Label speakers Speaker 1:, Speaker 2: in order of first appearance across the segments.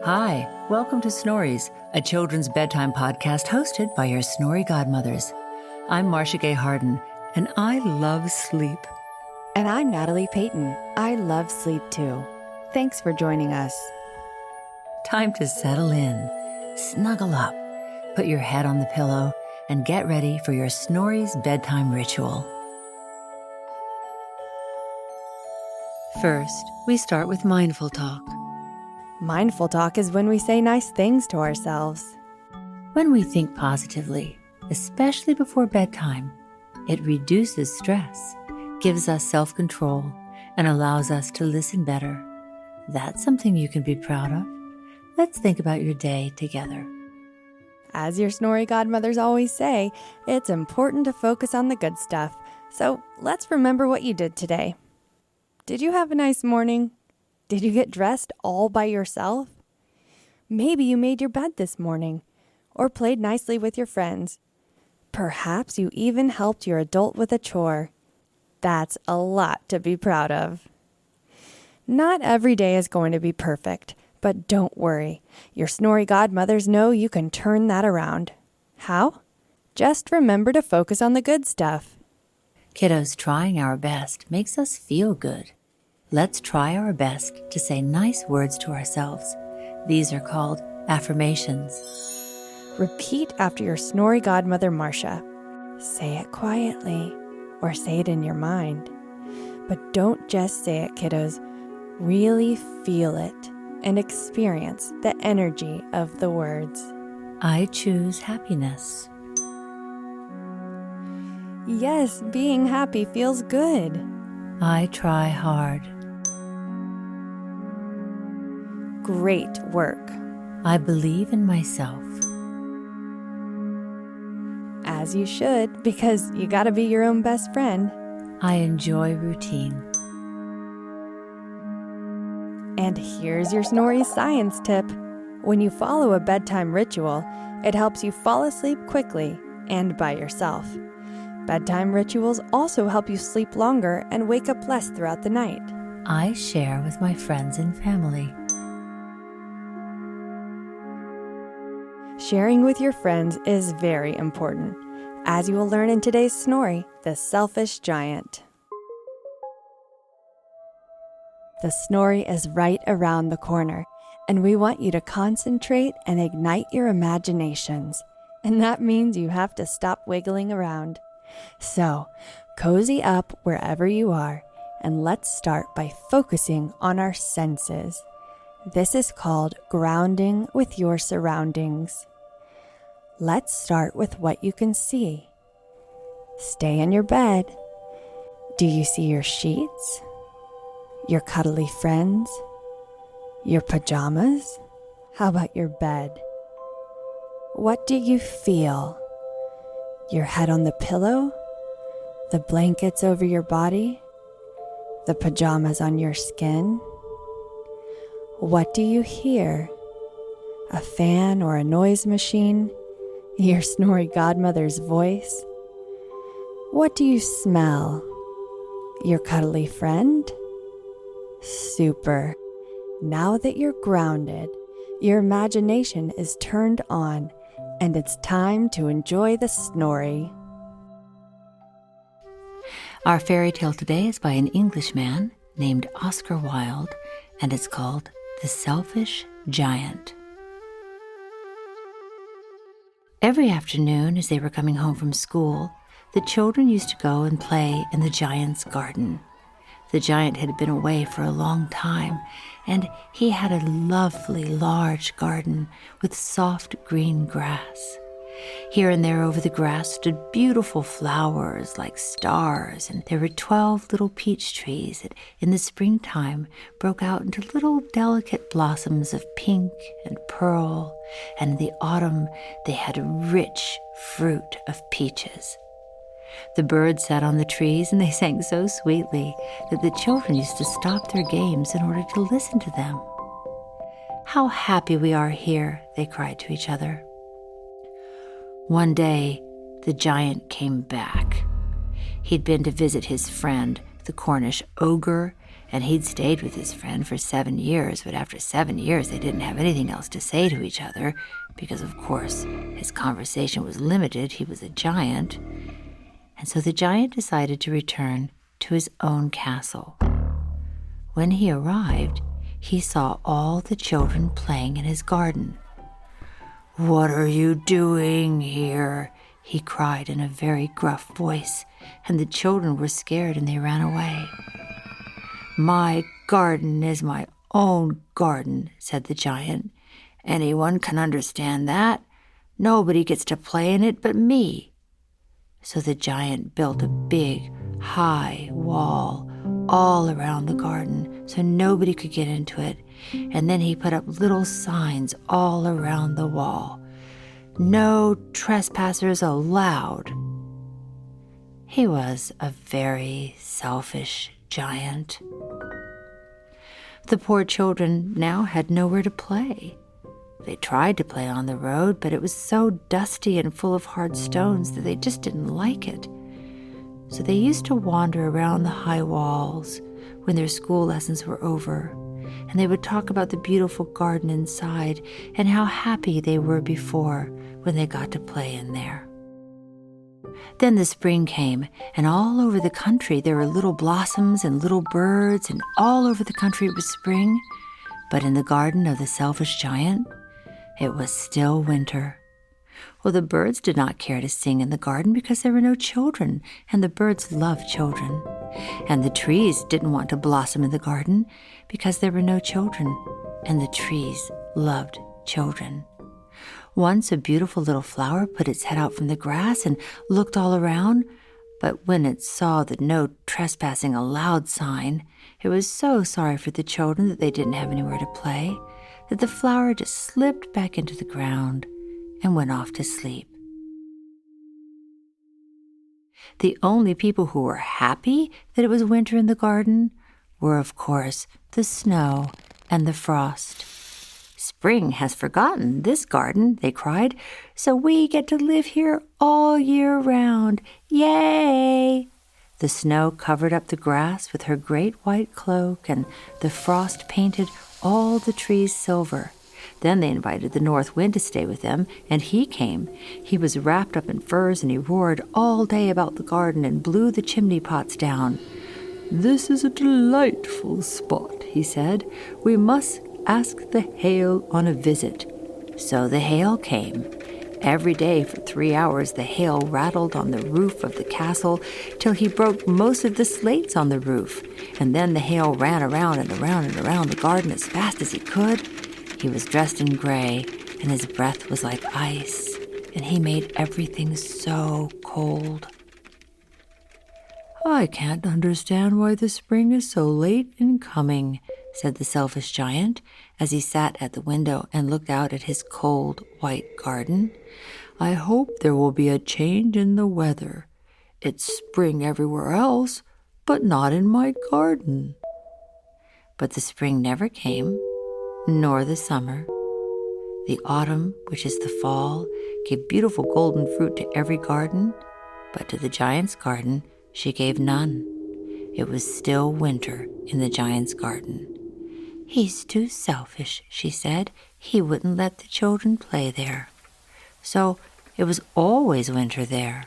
Speaker 1: Hi, welcome to Snoriezzz, a children's bedtime podcast hosted by your Snory godmothers. I'm Marcia Gay Harden, and I love sleep.
Speaker 2: And I'm Natalie Peyton. I love sleep too. Thanks for joining us.
Speaker 1: Time to settle in, snuggle up, put your head on the pillow, and get ready for your Snoriezzz bedtime ritual. First, we start with mindful talk.
Speaker 2: Mindful talk is when we say nice things to ourselves.
Speaker 1: When we think positively, especially before bedtime, it reduces stress, gives us self-control, and allows us to listen better. That's something you can be proud of. Let's think about your day together.
Speaker 2: As your Snory godmothers always say, it's important to focus on the good stuff. So let's remember what you did today. Did you have a nice morning? Did you get dressed all by yourself? Maybe you made your bed this morning or played nicely with your friends. Perhaps you even helped your adult with a chore. That's a lot to be proud of. Not every day is going to be perfect, but don't worry. Your Snory godmothers know you can turn that around. How? Just remember to focus on the good stuff.
Speaker 1: Kiddos, trying our best makes us feel good. Let's try our best to say nice words to ourselves. These are called affirmations.
Speaker 2: Repeat after your Snory godmother, Marcia. Say it quietly or say it in your mind. But don't just say it, kiddos. Really feel it and experience the energy of the words.
Speaker 1: I choose happiness.
Speaker 2: Yes, being happy feels good.
Speaker 1: I try hard.
Speaker 2: Great work.
Speaker 1: I believe in myself.
Speaker 2: As you should, because you gotta be your own best friend.
Speaker 1: I enjoy routine.
Speaker 2: And here's your Snory science tip. When you follow a bedtime ritual, it helps you fall asleep quickly and by yourself. Bedtime rituals also help you sleep longer and wake up less throughout the night.
Speaker 1: I share with my friends and family.
Speaker 2: Sharing with your friends is very important, as you will learn in today's Snory, the selfish giant. The Snory is right around the corner, and we want you to concentrate and ignite your imaginations. And that means you have to stop wiggling around. So, cozy up wherever you are, and let's start by focusing on our senses. This is called grounding with your surroundings. Let's start with what you can see. Stay in your bed. Do you see your sheets? Your cuddly friends? Your pajamas? How about your bed? What do you feel? Your head on the pillow? The blankets over your body? The pajamas on your skin? What do you hear? A fan or a noise machine? Your Snory godmother's voice? What do you smell? Your cuddly friend? Super. Now that you're grounded, your imagination is turned on, and it's time to enjoy the Snory.
Speaker 1: Our fairy tale today is by an Englishman named Oscar Wilde, and it's called The Selfish Giant. Every afternoon, as they were coming home from school, the children used to go and play in the giant's garden. The giant had been away for a long time, and he had a lovely, large garden with soft green grass. Here and there over the grass stood beautiful flowers like stars, and there were 12 little peach trees that in the springtime broke out into little delicate blossoms of pink and pearl, and in the autumn they had a rich fruit of peaches. The birds sat on the trees and they sang so sweetly that the children used to stop their games in order to listen to them. "How happy we are here," they cried to each other. One day, the giant came back. He'd been to visit his friend, the Cornish ogre, and he'd stayed with his friend for 7 years, but after 7 years they didn't have anything else to say to each other because, of course, his conversation was limited. He was a giant. And so the giant decided to return to his own castle. When he arrived, he saw all the children playing in his garden. "What are you doing here?" he cried in a very gruff voice, and the children were scared and they ran away. "My garden is my own garden," said the giant. "Anyone can understand that. Nobody gets to play in it but me." So the giant built a big, high wall all around the garden so nobody could get into it, and then he put up little signs all around the wall. "No trespassers allowed." He was a very selfish giant. The poor children now had nowhere to play. They tried to play on the road, but it was so dusty and full of hard stones that they just didn't like it. So they used to wander around the high walls when their school lessons were over, and they would talk about the beautiful garden inside and how happy they were before when they got to play in there. Then the spring came, and all over the country there were little blossoms and little birds, and all over the country it was spring. But in the garden of the selfish giant, it was still winter. Well, the birds did not care to sing in the garden because there were no children, and the birds loved children. And the trees didn't want to blossom in the garden because there were no children, and the trees loved children. Once a beautiful little flower put its head out from the grass and looked all around, but when it saw the "No Trespassing Allowed" sign, it was so sorry for the children that they didn't have anywhere to play that the flower just slipped back into the ground and went off to sleep. The only people who were happy that it was winter in the garden were, of course, the snow and the frost. "Spring has forgotten this garden," they cried, "so we get to live here all year round. Yay!" The snow covered up the grass with her great white cloak, and the frost painted all the trees silver. Then they invited the north wind to stay with them, and he came. He was wrapped up in furs, and he roared all day about the garden and blew the chimney pots down. "This is a delightful spot," he said. "We must ask the hail on a visit." So the hail came. Every day for 3 hours the hail rattled on the roof of the castle till he broke most of the slates on the roof. And then the hail ran around and around and around the garden as fast as he could. He was dressed in gray, and his breath was like ice, and he made everything so cold. "I can't understand why the spring is so late in coming," said the selfish giant as he sat at the window and looked out at his cold, white garden. "I hope there will be a change in the weather. It's spring everywhere else, but not in my garden." But the spring never came, nor the summer. The autumn, which is the fall, gave beautiful golden fruit to every garden, but to the giant's garden she gave none. It was still winter in the giant's garden. "He's too selfish," she said. "He wouldn't let the children play there." So it was always winter there,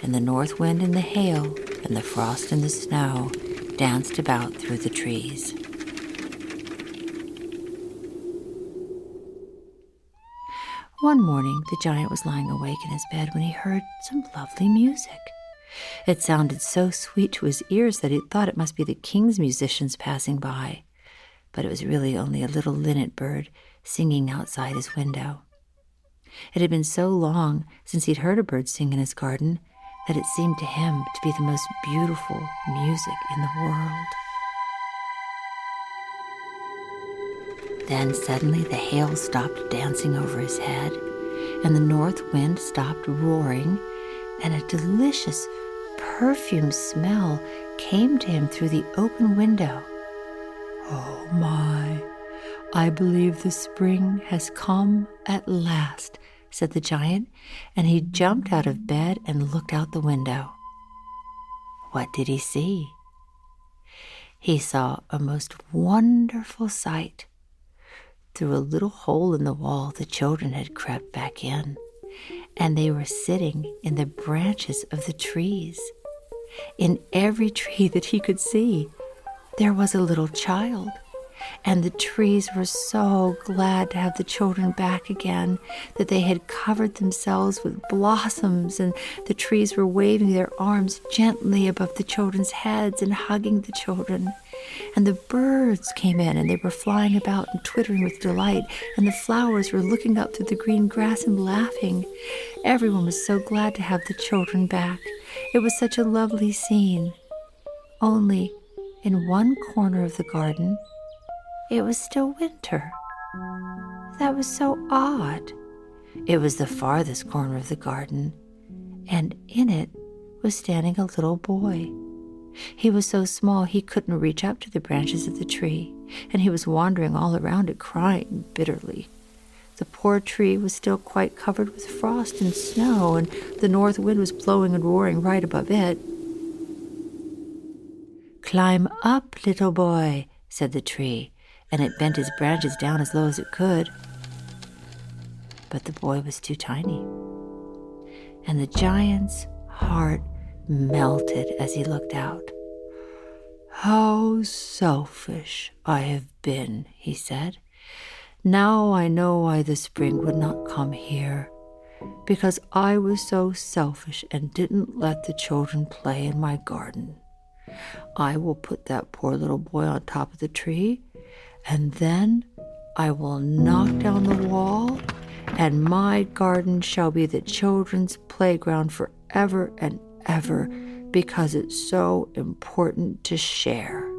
Speaker 1: and the north wind and the hail and the frost and the snow danced about through the trees. One morning, the giant was lying awake in his bed when he heard some lovely music. It sounded so sweet to his ears that he thought it must be the king's musicians passing by, but it was really only a little linnet bird singing outside his window. It had been so long since he'd heard a bird sing in his garden that it seemed to him to be the most beautiful music in the world. Then suddenly the hail stopped dancing over his head, and the north wind stopped roaring, and a delicious perfume smell came to him through the open window. "Oh my, I believe the spring has come at last," said the giant, and he jumped out of bed and looked out the window. What did he see? he saw a most wonderful sight. Through a little hole in the wall, the children had crept back in, and they were sitting in the branches of the trees. In every tree that he could see, there was a little child, and the trees were so glad to have the children back again that they had covered themselves with blossoms, and the trees were waving their arms gently above the children's heads and hugging the children. And the birds came in, and they were flying about and twittering with delight, and the flowers were looking up through the green grass and laughing. Everyone was so glad to have the children back. It was such a lovely scene. Only in one corner of the garden, it was still winter. That was so odd. It was the farthest corner of the garden, and in it was standing a little boy. He was so small he couldn't reach up to the branches of the tree, and he was wandering all around it, crying bitterly. The poor tree was still quite covered with frost and snow, and the north wind was blowing and roaring right above it. "Climb up, little boy," said the tree, and it bent its branches down as low as it could. But the boy was too tiny, and the giant's heart melted as he looked out. "How selfish I have been," he said. "Now I know why the spring would not come here, because I was so selfish and didn't let the children play in my garden. I will put that poor little boy on top of the tree, and then I will knock down the wall, and my garden shall be the children's playground forever and ever, because it's so important to share."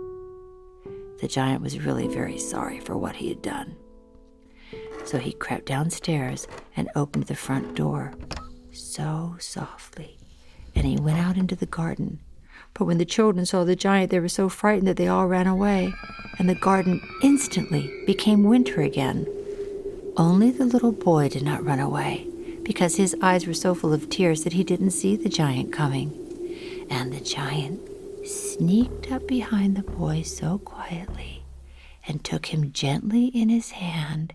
Speaker 1: The giant was really very sorry for what he had done. So he crept downstairs and opened the front door so softly, and he went out into the garden. But when the children saw the giant, they were so frightened that they all ran away, and the garden instantly became winter again. Only the little boy did not run away, because his eyes were so full of tears that he didn't see the giant coming. And the giant sneaked up behind the boy so quietly and took him gently in his hand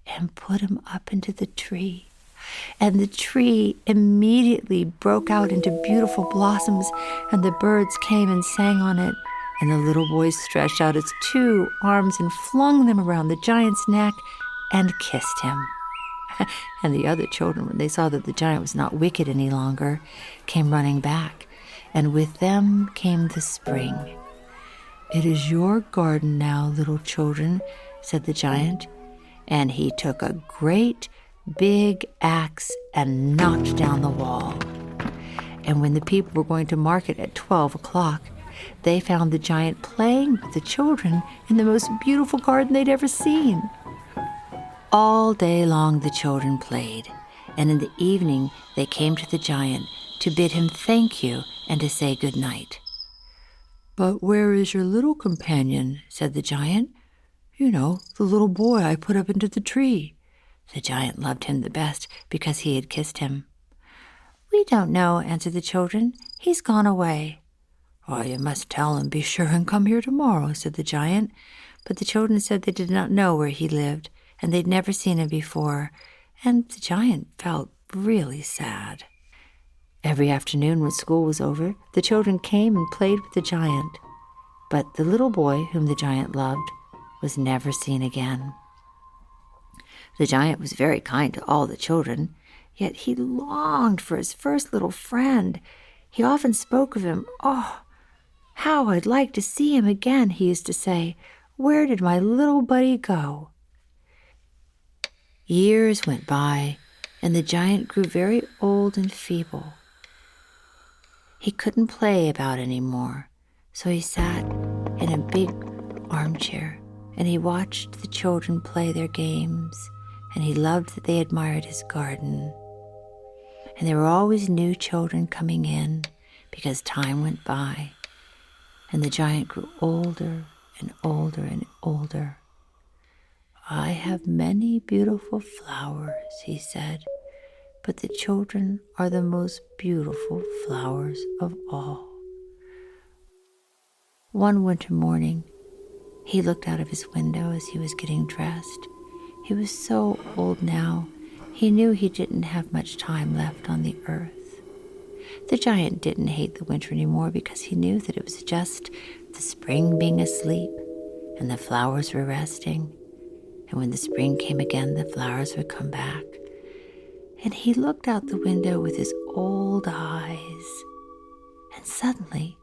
Speaker 1: and put him up into the tree. And the tree immediately broke out into beautiful blossoms, and the birds came and sang on it. And the little boy stretched out his 2 arms and flung them around the giant's neck and kissed him. And the other children, when they saw that the giant was not wicked any longer, came running back, and with them came the spring. "It is your garden now, little children," said the giant, and he took a great big axe and knocked down the wall. And when the people were going to market at 12 o'clock, they found the giant playing with the children in the most beautiful garden they'd ever seen. All day long the children played, and in the evening they came to the giant to bid him thank you and to say good night. "But where is your little companion?" said the giant. "You know, the little boy I put up into the tree." The giant loved him the best because he had kissed him. "We don't know," answered the children. "He's gone away." "Oh, you must tell him, be sure and come here tomorrow," said the giant. But the children said they did not know where he lived, and they'd never seen him before, and the giant felt really sad. Every afternoon when school was over, the children came and played with the giant, but the little boy whom the giant loved was never seen again. The giant was very kind to all the children, yet he longed for his first little friend. He often spoke of him. "Oh, how I'd like to see him again," he used to say. "Where did my little buddy go?" Years went by, and the giant grew very old and feeble. He couldn't play about any more, so he sat in a big armchair, and he watched the children play their games, and he loved that they admired his garden. And there were always new children coming in, because time went by, and the giant grew older and older and older. "I have many beautiful flowers," he said, "but the children are the most beautiful flowers of all." One winter morning, he looked out of his window as he was getting dressed. He was so old now, he knew he didn't have much time left on the earth. The giant didn't hate the winter anymore because he knew that it was just the spring being asleep and the flowers were resting. And when the spring came again, the flowers would come back. And he looked out the window with his old eyes, and suddenly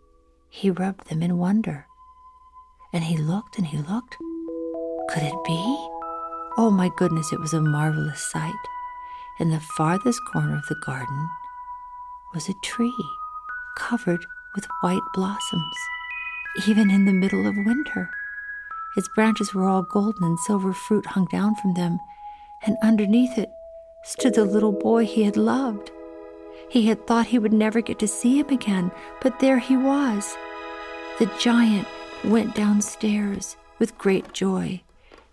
Speaker 1: he rubbed them in wonder. And he looked and he looked. Could it be? Oh my goodness, it was a marvelous sight. In the farthest corner of the garden was a tree covered with white blossoms, even in the middle of winter. Its branches were all golden and silver fruit hung down from them, and underneath it stood the little boy he had loved. He had thought he would never get to see him again, but there he was. The giant went downstairs with great joy.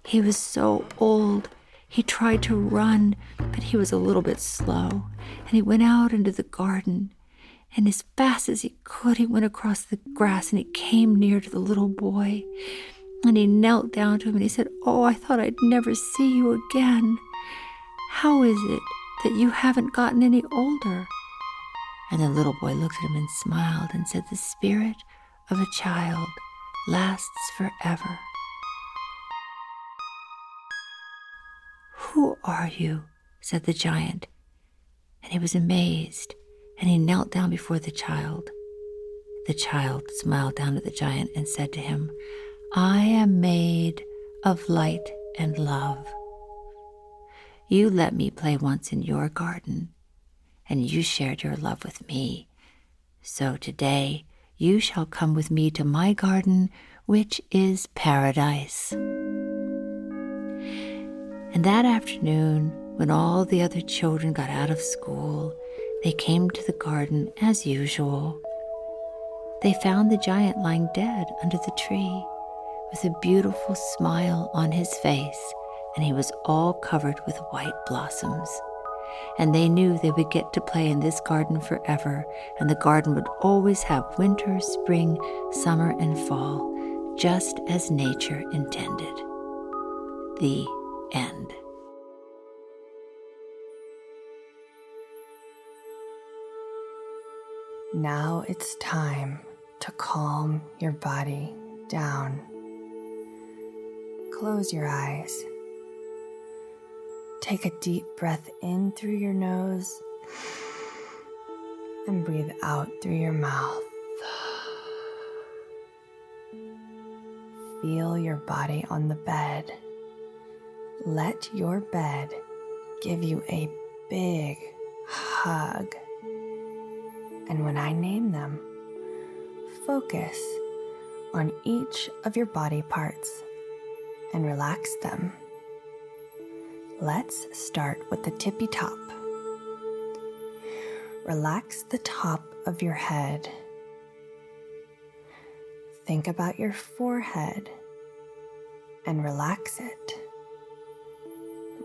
Speaker 1: He was so old. He tried to run, but he was a little bit slow, and he went out into the garden, and as fast as he could, he went across the grass, and he came near to the little boy, and he knelt down to him, and he said, "Oh, I thought I'd never see you again. How is it that you haven't gotten any older?" And the little boy looked at him and smiled and said, "The spirit of a child lasts forever." "Who are you?" said the giant. And he was amazed, and he knelt down before the child. The child smiled down at the giant and said to him, "I am made of light and love. You let me play once in your garden, and you shared your love with me. So today you shall come with me to my garden, which is paradise." And that afternoon, when all the other children got out of school, they came to the garden as usual. They found the giant lying dead under the tree, with a beautiful smile on his face, and he was all covered with white blossoms. And they knew they would get to play in this garden forever, and the garden would always have winter, spring, summer, and fall, just as nature intended. The end.
Speaker 2: Now it's time to calm your body down. Close your eyes. Take a deep breath in through your nose and breathe out through your mouth. Feel your body on the bed. Let your bed give you a big hug. And when I name them, focus on each of your body parts and relax them. Let's start with the tippy top. Relax the top of your head. Think about your forehead and relax it.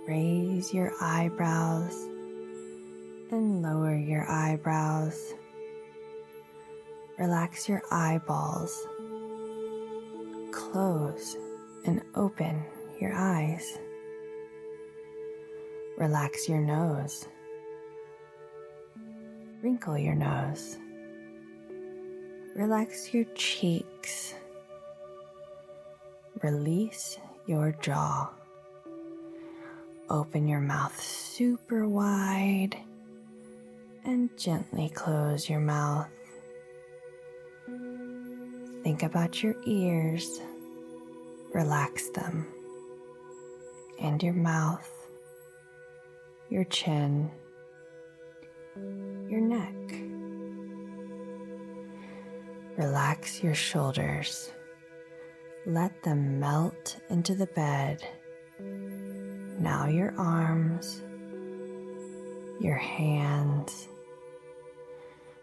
Speaker 2: Raise your eyebrows and lower your eyebrows. Relax your eyeballs. Close and open your eyes. Relax your nose. Wrinkle your nose. Relax your cheeks. Release your jaw. Open your mouth super wide and gently close your mouth. Think about your ears. Relax them. And your mouth, your chin, your neck. Relax your shoulders. Let them melt into the bed. Now your arms, your hands.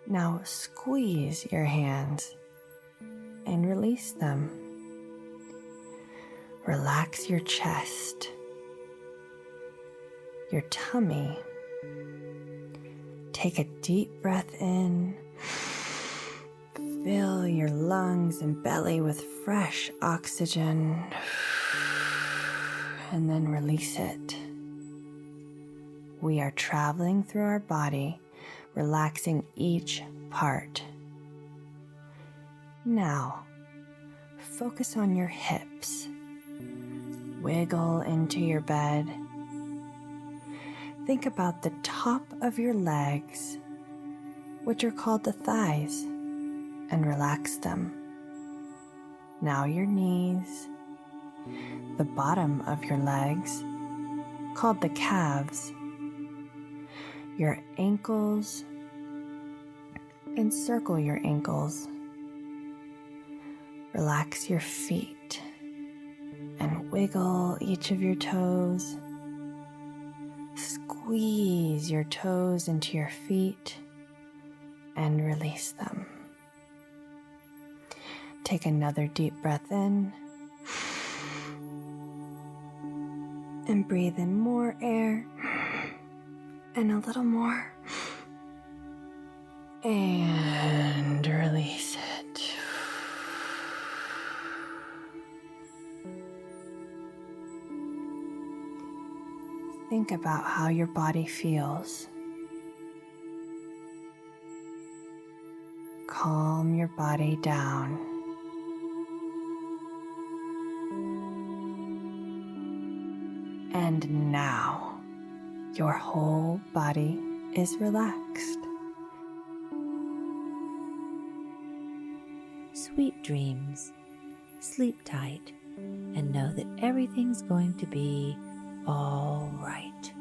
Speaker 2: Now squeeze your hands and release them. Relax your chest, your tummy. Take a deep breath in. Fill your lungs and belly with fresh oxygen and then release it. We are traveling through our body, relaxing each part. Now, focus on your hips. Wiggle into your bed. Think about the top of your legs, which are called the thighs, and relax them. Now your knees, the bottom of your legs, called the calves, your ankles, encircle your ankles. Relax your feet and wiggle each of your toes. Squeeze your toes into your feet and release them. Take another deep breath in and breathe in more air and a little more and release it. Think about how your body feels. Calm your body down. And now, your whole body is relaxed.
Speaker 1: Sweet dreams. Sleep tight and know that everything's going to be all right.